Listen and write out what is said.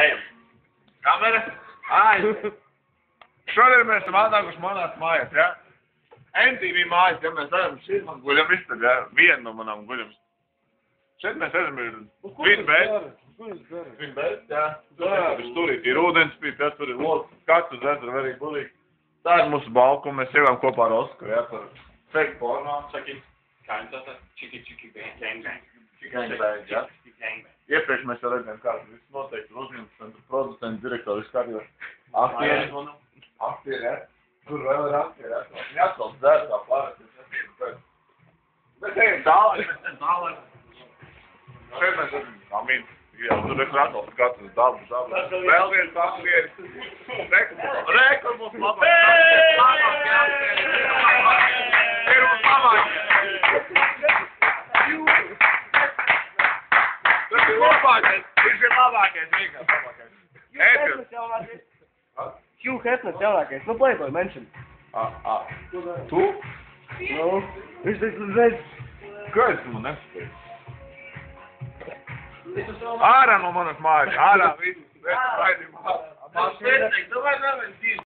Ejam. Kamera? Aiziet. Šodien mēs esam atnākuši manās mājās, ja? MTV mājas, ja mēs ejam šeit, man guļam istab, ja? Viena no manām guļam. Šeit mēs ejam ir Vinbēs. Vinbēs, jā. Tur ir ūdenspīd, ja? Tur ir lods, skats uz ezeru, arī bulīgi. Tā ir mūsu balkona, mēs ievām kopā ar Oskaru, ja? Par fake porno. Čaki, kā viņš tā? Čiki, bang. Gangbang, ja? Iepriekš mēs jau redzējām, kāds viss noteikti uzņemts, producents, direktoris, skatījos. Aktieri, ja? Tur vēl ir aktieri, ja? Viņi atkal dzēr tā parasti. Mēs ejam tālāk, Šeit mēs esam kamīni. Jā, tur ir atkal skats uz dabu. Vēl viens aktieri. Rekur mums labāk. Ir mums labāk. Tas ir labākais. Viņš ir labākais, vienkārši labākais. Hugh Hefner jaunākais, nu Playboy mention. Tu? Nu, viņš taču redz. Kā es man nespēju? Ārā no manas mājas, ārā viss.